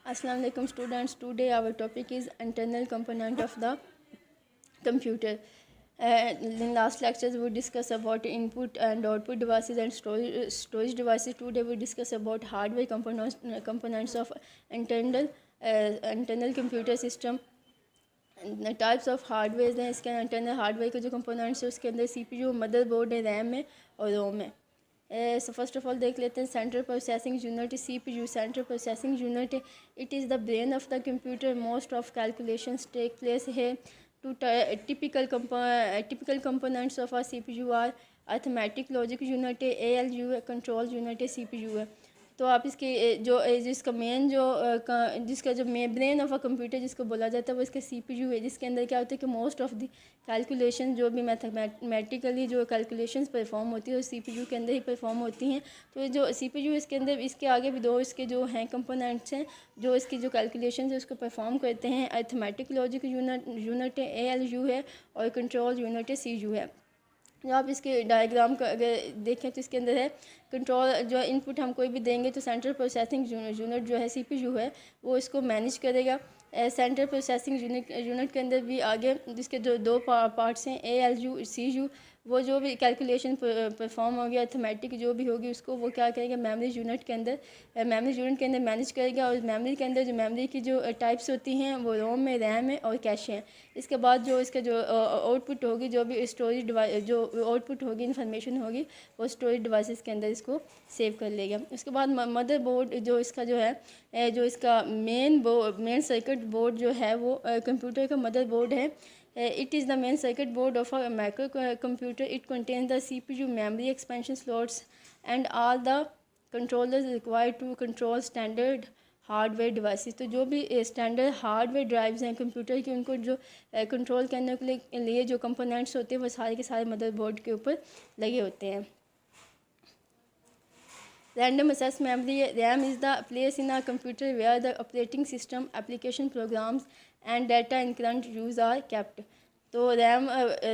Assalamu alaikum students. Today our topic is internal component of the computer. In last lectures we discussed about input and output devices and storage devices. Today we discuss about hardware components of internal computer system. Types of hardware हैं इसके internal hardware के जो components हैं उसके अंदर CPU, motherboard है, RAM है और रोम है। सो फर्स्ट ऑफ ऑल देख लेते हैं central processing unit CPU. Central processing unit it is the brain of the computer. Most of calculations take place है two typical components of a CPU are arithmetic logic unit है, ALU है, control unit है, CPU है। तो आप इसके जो जिसका मेन जिसका जो main brain of a computer जिसको बोला जाता है वो इसका सीपीयू है, जिसके अंदर क्या होता है कि मोस्ट ऑफ द कैलकुलेशन जो भी मैथमेटिकली जो कैलकुलेशंस परफॉर्म होती है वो सीपीयू के अंदर ही परफॉर्म होती हैं। तो जो सीपीयू इसके अंदर इसके आगे भी दो इसके जो हैं कंपोनेंट्स हैं जो इसकी जो कैलकुलेशन है उसको परफॉर्म करते हैं। अर्थमेटिक लॉजिक यूनिट है, एएलयू है, और कंट्रोल यूनिट है, सीयू है। जो आप इसके डायग्राम का अगर देखें तो इसके अंदर है कंट्रोल। जो इनपुट हम कोई भी देंगे तो सेंट्रल प्रोसेसिंग यूनिट जो है सीपीयू है वो इसको मैनेज करेगा। सेंट्रल प्रोसेसिंग यूनिट के अंदर भी आगे जिसके जो दो पार्ट्स हैं एएलयू, सीयू, वो जो भी कैलकुलेशन परफॉर्म होगी अर्थमेटिक जो भी होगी उसको वो क्या करेगा मेमोरी यूनिट के अंदर मैनेज करेगा। और मेमोरी के अंदर जो मेमोरी की जो टाइप्स होती हैं वो रोम में, रैम है और कैशे हैं। इसके बाद जो इसका जो आउटपुट होगी, जो भी स्टोरेज डिवाइस जो आउटपुट होगी, इन्फॉर्मेशन होगी, वो स्टोरेज डिवाइसेस के अंदर इसको सेव कर लेगा। उसके बाद मदरबोर्ड जो इसका जो है जो इसका मेन सर्किट बोर्ड जो है वो कंप्यूटर का मदरबोर्ड है। It is the main circuit board of a microcomputer. It contains the CPU, memory, expansion slots, and all the controllers required to control standard hardware devices. तो जो भी standard hardware drives हैं computer की उनको जो control करने के लिए जो कंपोनेंट्स होते हैं वो सारे के सारे मदरबोर्ड के ऊपर लगे होते हैं। Random access memory RAM is the place in a computer where the operating system, application programs and data in current use are kept. तो RAM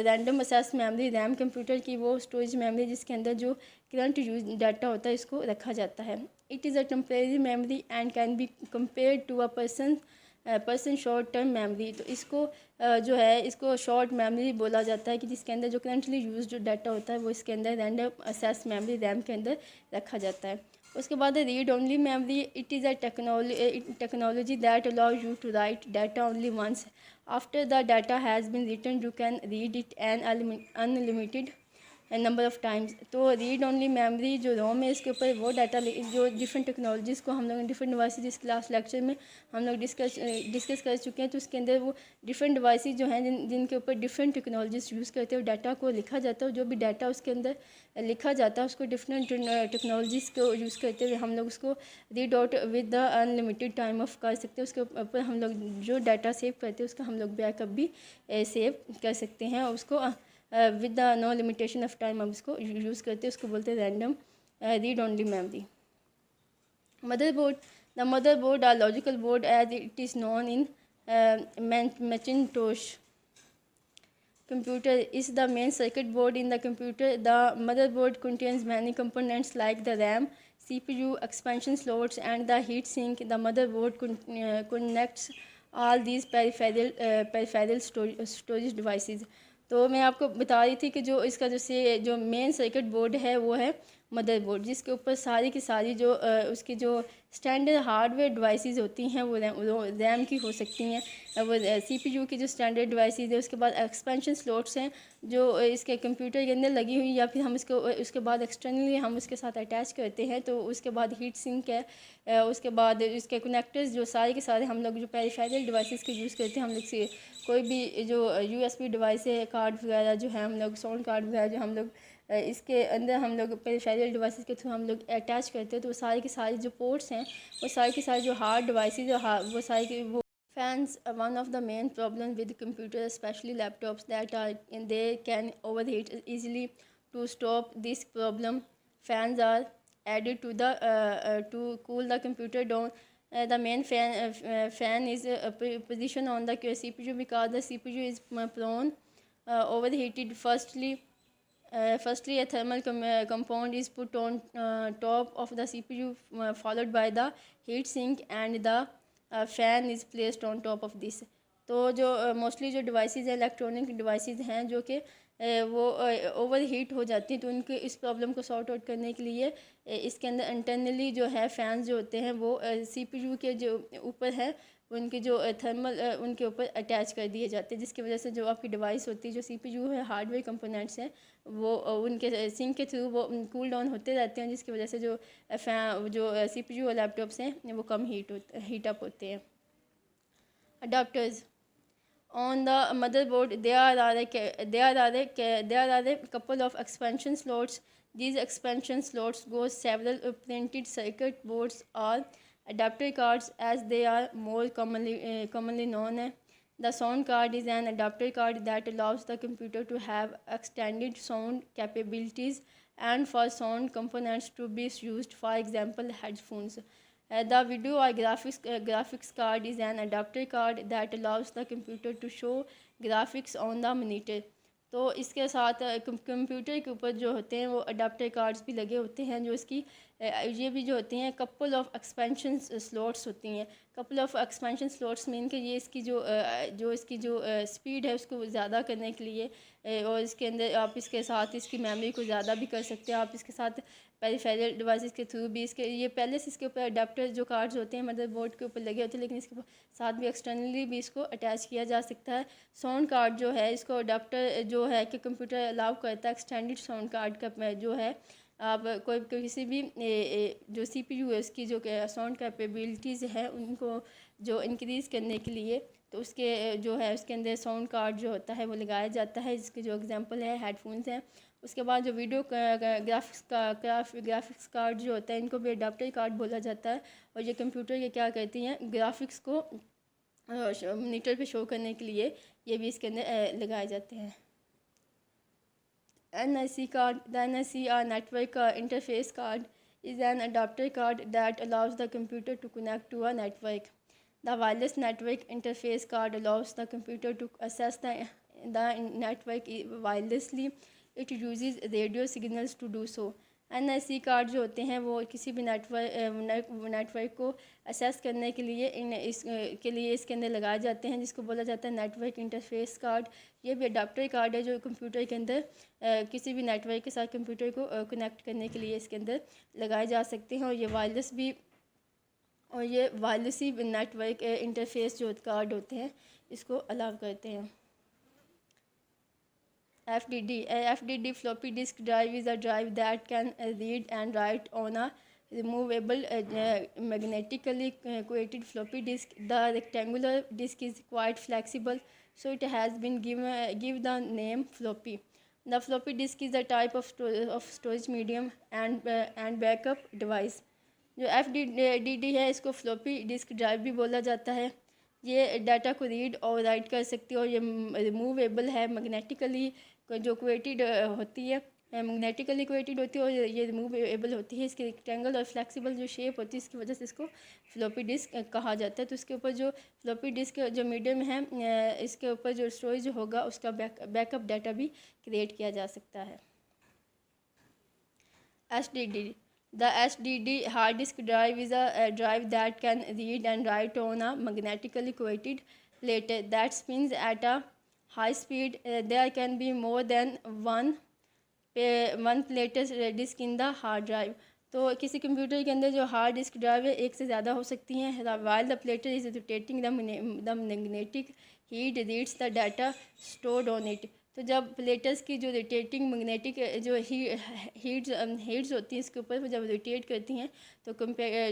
random access memory RAM computer की वो स्टोरेज मेमोरी जिसके अंदर जो current use data होता है इसको रखा जाता है। It is a temporary memory and can be compared to a person short term memory. तो इसको जो है इसको शॉर्ट मेमोरी बोला जाता है कि जिसके अंदर जो करंटली यूज जो डाटा होता है वो इसके अंदर रैंडम एक्सेस मेमोरी रैम के अंदर रखा जाता है। उसके बाद read only memory. It is a technology that allow you to write data only once. After the data has been written you can read it an unlimited number of times. तो read only memory जो ROM है इसके ऊपर वो data जो different technologies को हम लोग डिफरेंट डिवाइसेज इस क्लास लेक्चर में हम लोग डिस्कस कर चुके हैं। तो उसके अंदर वो डिफरेंट डिवाइसेज जो हैं जिनके ऊपर डिफरेंट टेक्नोलॉजीज़ यूज़ करते हैं डाटा को लिखा जाता है। जो भी डाटा उसके अंदर लिखा जाता है उसको डिफरेंट टेक्नोलॉजीज़ को यूज़ करते हुए हम लोग उसको read out with the unlimited time of कर सकते हैं। उसके ऊपर हम लोग जो डाटा सेव करते हैं उसका हम लोग बैकअप भी सेव कर सकते हैं और उसको with the no limitation of time हम उसको यूज़ करते हैं। उसको बोलते हैं random read only memory. Motherboard the motherboard or logical board as it is known in Macintosh computer is the main circuit board in the computer. The motherboard contains many components like the RAM, CPU, expansion slots, and the heat sink. The motherboard connects all these peripheral storage devices. तो मैं आपको बता रही थी कि जो इसका जो मेन सर्किट बोर्ड है वो है मदरबोर्ड, जिसके ऊपर सारी की सारी जो उसकी जो स्टैंडर्ड हार्डवेयर डिवाइसेस होती हैं वो रैम की हो सकती हैं, वो सीपीयू की जो स्टैंडर्ड डिवाइसेस है। उसके बाद एक्सपेंशन स्लॉट्स हैं जो इसके कंप्यूटर के अंदर लगी हुई या फिर हम इसको उसके बाद एक्सटर्नली हम उसके साथ अटैच करते हैं। तो उसके बाद हीट सिंक है, उसके बाद इसके कनेक्टर्स जो सारे के सारे हम लोग जो पेरिफेरल डिवाइसेस के यूज़ करते हैं। हम लोग से कोई भी जो यूएसबी डिवाइस है, कार्ड वगैरह जो है हम लोग साउंड कार्ड वगैरह जो हम लोग इसके अंदर हम लोग पेरिफेरल डिवाइसेस के थ्रू हम लोग अटैच करते हैं। तो वो सारी की सारी जो पोर्ट्स हैं वो सारी की सारी जो हार्ड डिवाइसेस वो सारी की वो fans one of the main problem with computer specially laptops that are they can overheat easily. To stop this problem fans are added to cool the computer down. The main fan is positioned on the CPU because the CPU is prone overheated. Firstly, a thermal compound is put on top of the CPU, followed by the heat sink and the fan is placed on top of this. तो जो mostly जो devices हैं, electronic devices हैं जो कि वो over heat हो जाती हैं, तो उनके इस प्रॉब्लम को सॉर्ट आउट करने के लिए इसके अंदर इंटरनली जो है फ़ैन जो होते हैं वो CPU के जो ऊपर है उनके जो थर्मल उनके ऊपर अटैच कर दिए जाते हैं, जिसकी वजह से जो आपकी डिवाइस होती है, जो CPU है, हार्डवेयर कंपोनेंट्स हैं, वो उनके सिंक के थ्रू वो कूल डाउन होते रहते हैं, जिसकी वजह से जो CPU और लैपटॉप्स हैं वो कम हीट अप होते हैं। Adapters on the motherboard there are a couple of expansion slots. These expansion slots go several printed circuit boards or adapter cards as they are more commonly known. The sound card is an adapter card that allows the computer to have extended sound capabilities and for sound components to be used, for example headphones. The video or graphics card is an adapter card that allows the computer to show graphics on the monitor. तो इसके साथ computer के ऊपर जो होते हैं वो adapter cards भी लगे होते हैं, जो इसकी ये भी जो होती हैं कपल ऑफ एक्सपेंशन स्लॉट्स होती हैं। Couple of expansion slots mean कि ये इसकी जो स्पीड है उसको ज़्यादा करने के लिए, और इसके अंदर आप इसके साथ इसकी मेमोरी को ज़्यादा भी कर सकते हैं। आप इसके साथ पेरिफेरल डिवाइसेस के थ्रू भी ये पहले से इसके ऊपर अडाप्टर जो कार्ड्स होते हैं मदरबोर्ड के ऊपर लगे होते हैं, लेकिन इसके साथ भी एक्सटर्नली भी इसको अटैच किया जा सकता है। साउंड कार्ड जो है इसको अडाप्टर जो है कि कंप्यूटर अलाउ करता है एक्सटेंडेड साउंड कार्ड का जो है, आप कोई किसी भी जो CPU है उसकी जो साउंड कैपेबिलिटीज़ है उनको जो इंक्रीज़ करने के लिए, तो उसके जो है उसके अंदर साउंड कार्ड जो होता है वो लगाया जाता है, जिसके जो एग्जांपल है हेडफोन्स हैं। उसके बाद जो वीडियो ग्राफिक्स कार्ड जो होता है इनको भी अडाप्टर कार्ड बोला जाता है, और ये कंप्यूटर के क्या करती हैं ग्राफिक्स को मॉनिटर पे शो करने के लिए ये भी इसके अंदर लगाए जाते हैं। NIC card. The NIC or network interface card is an adapter card that allows the computer to connect to a network. The wireless network interface card allows the computer to access the network wirelessly. It uses radio signals to do so. NIC card जो होते हैं वो किसी भी network को assess करने के लिए इसके अंदर लगाए जाते हैं, जिसको बोला जाता है नेटवर्क इंटरफेस कार्ड। ये भी अडाप्टर कार्ड है जो कंप्यूटर के अंदर किसी भी नेटवर्क के साथ कंप्यूटर को कनेक्ट करने के लिए इसके अंदर लगाए जा सकते हैं, और ये वायरलेस ही नेटवर्क इंटरफेस जो कार्ड होते हैं इसको अलाउ करते हैं। FDD floppy disk drive is a drive that can read and write on a removable magnetically coated floppy disk. The rectangular disk is quite flexible, so it has been given the name floppy. The floppy disk is a type of storage medium and backup device. जो FDD है इसको floppy disk drive भी बोला जाता है। ये data को read और राइट कर सकती है, और ये रिमूवेबल है, मैग्नेटिकली जो क्वेटेड होती है, मैग्नेटिकली क्वेटेड होती है, और ये रिमूवेबल होती है। इसकी रेक्टेंगल और फ्लेक्सिबल जो शेप होती है इसकी वजह से इसको फ्लॉपी डिस्क कहा जाता है। तो इसके ऊपर जो फ्लॉपी डिस्क जो मीडियम है इसके ऊपर जो स्टोरेज होगा उसका बैकअप डाटा भी क्रिएट किया जा सकता है। SDD. The SDD hard disk drive is a drive that can read and write on a magnetically coated plate that spins at a high speed. There can be more than one plate disk in the hard drive. तो किसी computer के अंदर जो hard disk drive है एक से ज़्यादा हो सकती हैं। while the plate is rotating the magnetic heat reads the data stored on it. तो जब प्लेटर्स की जो रोटेटिंग मैग्नेटिक जो हीट्स होती हैं इसके ऊपर जब रोटेट करती हैं तो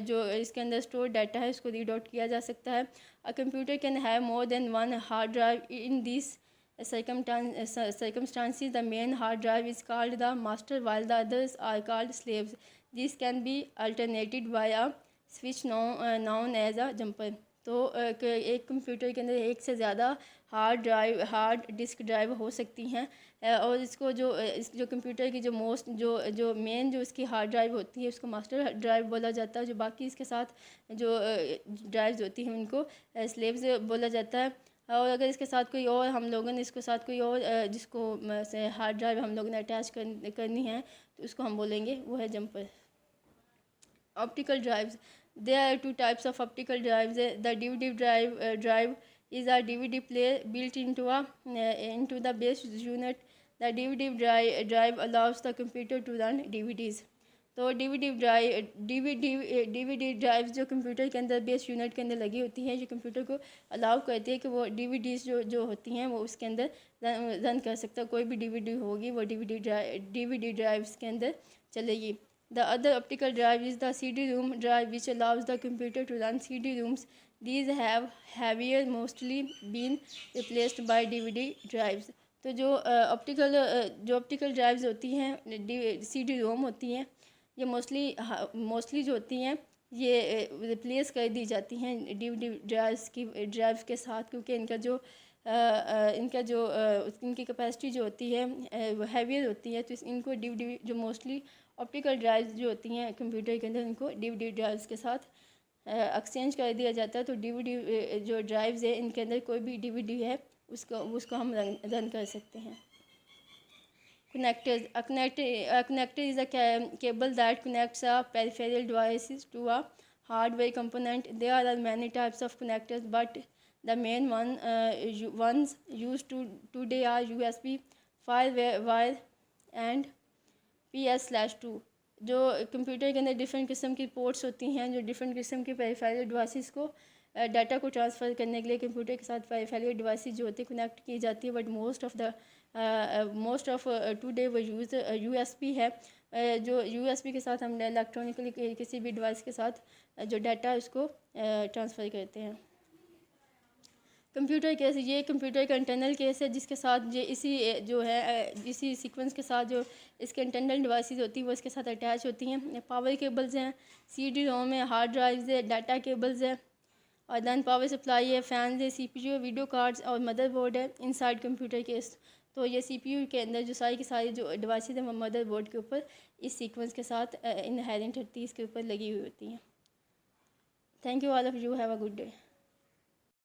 जो इसके अंदर स्टोर डाटा है उसको रीड आउट किया जा सकता है। A computer can have more than one hard drive in this circumstances. The main hard drive is called the master while the others are called slaves. This can be alternated by a switch known as a jumper. तो एक computer के अंदर एक से ज़्यादा hard disk drive हो सकती हैं, और इसको जो कंप्यूटर की जो मेन जो इसकी हार्ड ड्राइव होती है उसको मास्टर ड्राइव बोला जाता है। जो बाकी इसके साथ जो ड्राइव्स होती हैं उनको स्लेव्स बोला जाता है। और अगर इसके साथ कोई और हम लोगों ने इसके साथ कोई और जिसको हार्ड ड्राइव हम लोगों ने अटैच करनी है तो उसको हम बोलेंगे वो है jumper. Optical drives. There are two types of optical drives. The DVD drive is a DVD player built into the base unit. The DVD drive allows the computer to run DVDs. तो DVD drive जो computer के अंदर base unit के अंदर लगी होती हैं, जो कंप्यूटर को अलाउ करती है कि वो DVDs जो होती हैं वो उसके अंदर रन कर सकता है। कोई भी DVD होगी वो DVD ड्राइव्स के अंदर चलेगी। The other optical drive is the CD-ROM drive, which allows the computer to run CD-ROMs. These have mostly been replaced by DVD drives. तो जो ऑप्टिकल ड्राइव्स होती हैं, CD-ROM होती हैं, ये मोस्टली जो होती हैं ये रिप्लेस कर दी जाती हैं DVD ड्राइव्स के साथ, क्योंकि इनकी कैपेसिटी जो होती है वो हैवियर होती है। तो इनको DVD जो मोस्टली ऑप्टिकल ड्राइव्स जो होती हैं कंप्यूटर के अंदर, इनको DVD ड्राइव्स के साथ एक्सचेंज कर दिया जाता है। तो DVD जो ड्राइव्स है इनके अंदर कोई भी DVD है उसको हम रन कर सकते हैं। Connectors. A connector is a cable that connects a peripheral devices to a hardware component. There are many types of connectors, but the main ones used today are USB, FireWire and PS/2। जो computer के अंदर different किस्म की ports होती हैं, जो different किस्म के पेरिफेरल डिवाइसेस को डाटा को ट्रांसफ़र करने के लिए कंप्यूटर के साथ पेरिफेरल डिवाइसेस जो होती है कनेक्ट की जाती है। बट मोस्ट ऑफ टुडे वो USB है। जो USB के साथ हम इलेक्ट्रॉनिकली किसी भी डिवाइस के साथ जो डाटा है उसको ट्रांसफ़र करते हैं। कंप्यूटर केस, ये कंप्यूटर का इंटरनल केस है जिसके साथ इसी सीक्वेंस के साथ जो इसके इंटरनल डिवाइसेस होती हैं वो इसके साथ अटैच होती हैं। पावर केबल्स हैं, CD-ROM है, हार्ड ड्राइव्स है, डाटा केबल्स है, और दैन पावर सप्लाई है, फैंस है, CPU, वीडियो कार्ड्स और मदरबोर्ड है इनसाइड कंप्यूटर केस। तो ये CPU के अंदर जो सारी की सारी जो डिवाइसेस हैं वो मदरबोर्ड के ऊपर इस सीक्वेंस के साथ इनहेरेंट होती है, इसके ऊपर लगी हुई होती हैं। Thank you all of you, have a good day.